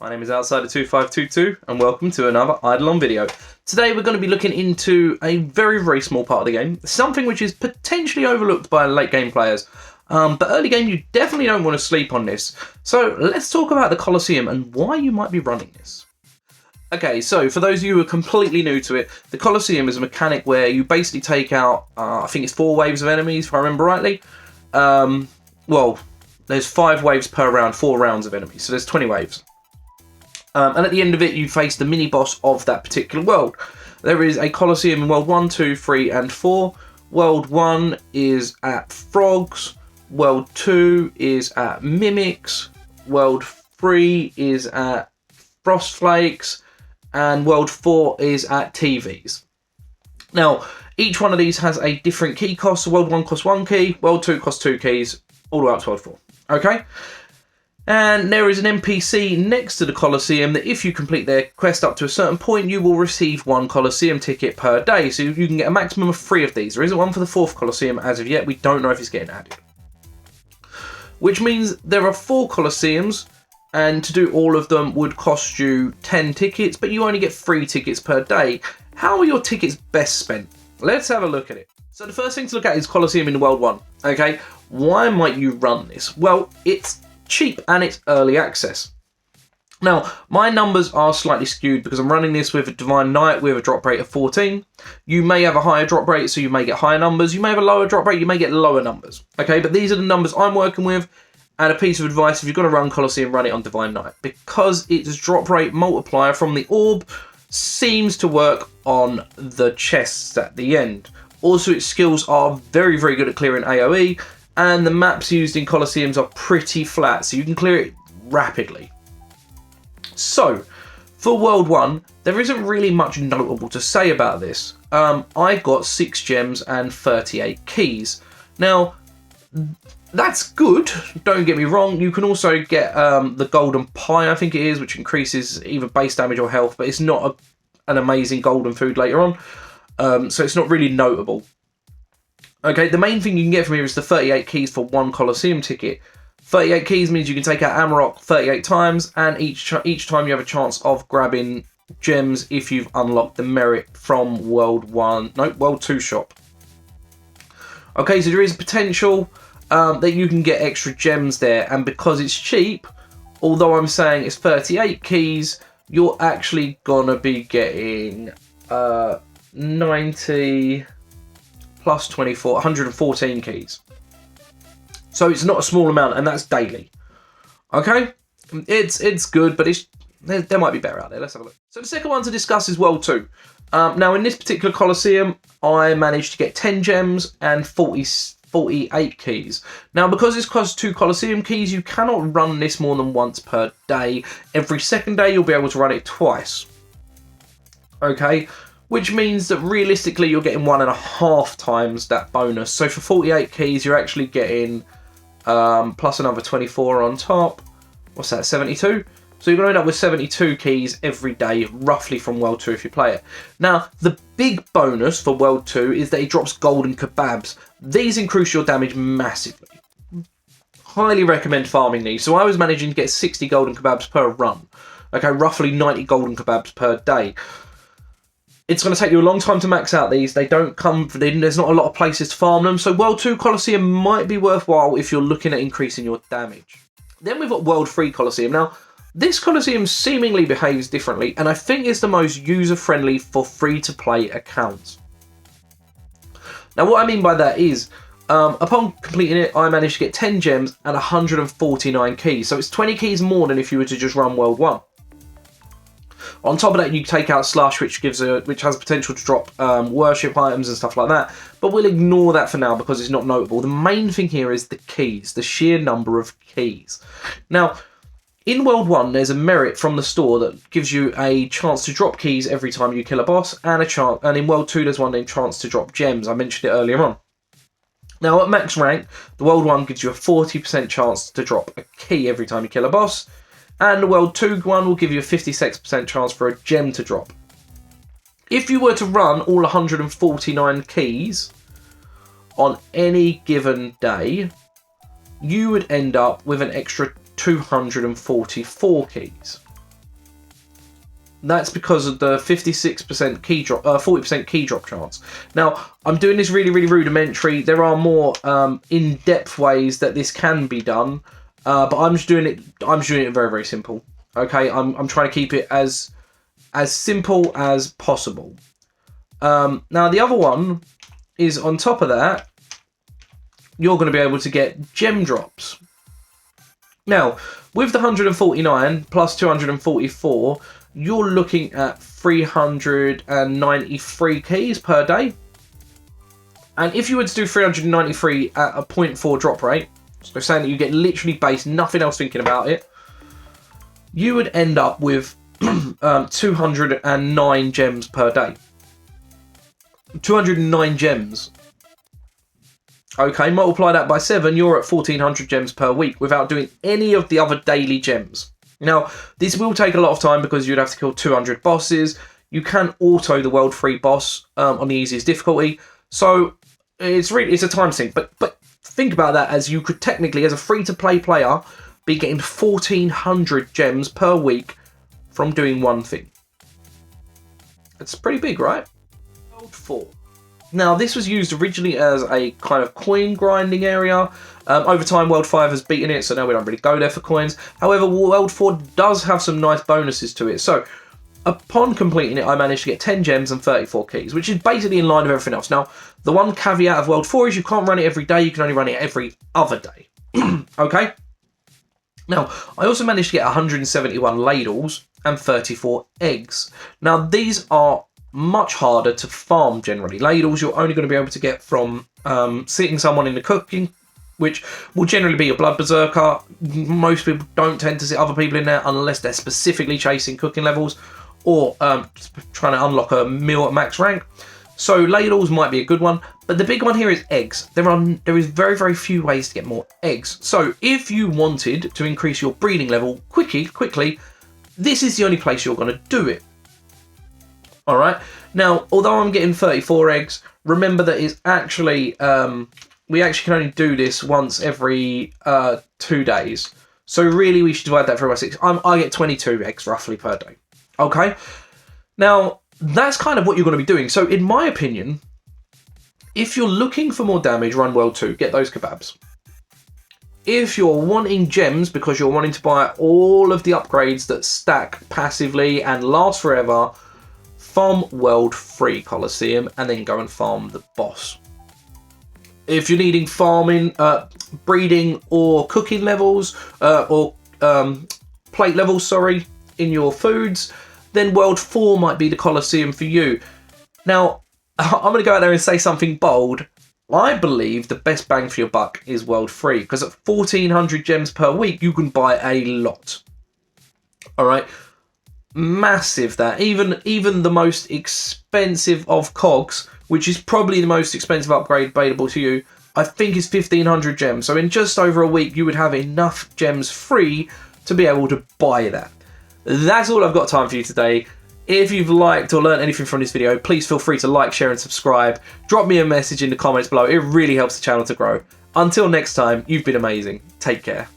My name is Outsider2522 and welcome to another Idleon video. Today we're going to be looking into a very small part of the game, something which is potentially overlooked by late game players. But early game you definitely don't want to sleep on this. So let's talk about the Colosseum and why you might be running this. Okay, so for those of you who are completely new to it, the Colosseum is a mechanic where you basically take out, I think it's 4 waves of enemies if I remember rightly. Well, there's 5 waves per round, 4 rounds of enemies, so there's 20 waves. And at the end of it, you face the mini-boss of that particular world. There is a Colosseum in World 1, 2, 3 and 4. World 1 is at Frogs. World 2 is at Mimics. World 3 is at Frostflakes. And World 4 is at TVs. Now, each one of these has a different key cost. So World 1 costs 1 key, World 2 costs 2 keys, all the way up to World 4. Okay? And there is an NPC next to the Colosseum that if you complete their quest up to a certain point, you will receive 1 Colosseum ticket per day. So you can get a maximum of 3 of these. There isn't one for the 4th Colosseum as of yet. We don't know if it's getting added. Which means there are 4 Colosseums, and to do all of them would cost you 10 tickets, but you only get 3 tickets per day. How are your tickets best spent? Let's have a look at it. So the first thing to look at is Colosseum in World 1. Okay, why might you run this? Well, it's cheap and it's early access. Now, my numbers are slightly skewed because I'm running this with a Divine Knight with a drop rate of 14. You may have a higher drop rate, so you may get higher numbers. You may have a lower drop rate, you may get lower numbers. Okay, but these are the numbers I'm working with. And a piece of advice, if you're going to run Colosseum, run it on Divine Knight. Because its drop rate multiplier from the orb seems to work on the chests at the end. Also, its skills are very good at clearing AoE. And the maps used in Colosseums are pretty flat, so you can clear it rapidly. So, for World 1, there isn't really much notable to say about this. I got 6 gems and 38 keys. Now, that's good, don't get me wrong. You can also get the golden pie, I think it is, which increases either base damage or health, but it's not an amazing golden food later on, so it's not really notable. Okay, the main thing you can get from here is the 38 keys for 1 Colosseum ticket. 38 keys means you can take out Amarok 38 times, and each time you have a chance of grabbing gems if you've unlocked the merit from World 2 shop. Okay, so there is potential that you can get extra gems there, and because it's cheap, although I'm saying it's 38 keys, you're actually gonna be getting 90 plus 24, 114 keys. So it's not a small amount, and that's daily. Okay, it's good, but there might be better out there. Let's have a look. So the second one to discuss is World 2. Now in this particular Colosseum, I managed to get 10 gems and 48 keys. Now, because this costs 2 Colosseum keys, you cannot run this more than once per day. Every second day, you'll be able to run it twice. Okay, which means that realistically, you're getting 1.5 times that bonus. So for 48 keys, you're actually getting plus another 24 on top. What's that, 72? So you're going to end up with 72 keys every day, roughly from World 2 if you play it. Now, the big bonus for World 2 is that it drops golden kebabs. These increase your damage massively. Highly recommend farming these. So I was managing to get 60 golden kebabs per run. Okay, roughly 90 golden kebabs per day. It's going to take you a long time to max out these. They don't come, there's not a lot of places to farm them. So World 2 Colosseum might be worthwhile if you're looking at increasing your damage. Then we've got World 3 Colosseum. Now, this Colosseum seemingly behaves differently, and I think it's the most user-friendly for free-to-play accounts. Now, what I mean by that is, upon completing it, I managed to get 10 gems and 149 keys. So it's 20 keys more than if you were to just run World 1. On top of that, you take out Slush, which has potential to drop worship items and stuff like that. But we'll ignore that for now because it's not notable. The main thing here is the keys, the sheer number of keys. Now, in World 1, there's a merit from the store that gives you a chance to drop keys every time you kill a boss, and in World 2, there's one named chance to drop gems. I mentioned it earlier on. Now, at max rank, the World 1 gives you a 40% chance to drop a key every time you kill a boss, and the World 2 one will give you a 56% chance for a gem to drop. If you were to run all 149 keys on any given day, you would end up with an extra 244 keys. That's because of the 56% key drop, 40% key drop chance. Now, I'm doing this really, really rudimentary. There are more in-depth ways that this can be done, but I'm just doing it. Very, very simple. Okay, I'm trying to keep it as simple as possible. Now, the other one is on top of that, you're going to be able to get gem drops. Now, with the 149 plus 244, you're looking at 393 keys per day. And if you were to do 393 at a 0.4 drop rate, so saying that you get literally base, nothing else thinking about it, you would end up with 209 gems per day. 209 gems. Okay, multiply that by 7, you're at 1,400 gems per week without doing any of the other daily gems. Now, this will take a lot of time because you'd have to kill 200 bosses. You can auto the World 3 boss on the easiest difficulty. So, it's a time sink. But think about that as you could technically, as a free-to-play player, be getting 1,400 gems per week from doing one thing. It's pretty big, right? World 4. Now, this was used originally as a kind of coin grinding area. Over time, World 5 has beaten it, so now we don't really go there for coins. However, World 4 does have some nice bonuses to it. So, upon completing it, I managed to get 10 gems and 34 keys, which is basically in line with everything else. Now, the one caveat of World 4 is you can't run it every day, you can only run it every other day. Okay? Now, I also managed to get 171 ladles and 34 eggs. Now, these are much harder to farm generally. Ladles you're only going to be able to get from sitting someone in the cooking, which will generally be a blood berserker. Most people don't tend to sit other people in there unless they're specifically chasing cooking levels or trying to unlock a meal at max rank. So ladles might be a good one, but the big one here is eggs. There is very, very few ways to get more eggs. So if you wanted to increase your breeding level quickly, this is the only place you're going to do it. All right. Now, although I'm getting 34 eggs, remember that it's actually we actually can only do this once every 2 days. So really, we should divide that through by 6. I get 22 eggs roughly per day. Okay. Now, that's kind of what you're going to be doing. So, in my opinion, if you're looking for more damage, run World 2. Get those kebabs. If you're wanting gems because you're wanting to buy all of the upgrades that stack passively and last forever, farm World 3 Colosseum and then go and farm the boss. If you're needing farming, breeding or cooking levels, or plate levels, sorry, in your foods, then World 4 might be the Colosseum for you. Now, I'm going to go out there and say something bold. I believe the best bang for your buck is World 3, because at 1,400 gems per week, you can buy a lot. All right. Massive that. Even the most expensive of cogs, which is probably the most expensive upgrade available to you, I think is 1,500 gems. So in just over a week, you would have enough gems free to be able to buy that. That's all I've got time for you today. If you've liked or learned anything from this video, please feel free to like, share and subscribe. Drop me a message in the comments below. It really helps the channel to grow. Until next time, you've been amazing. Take care.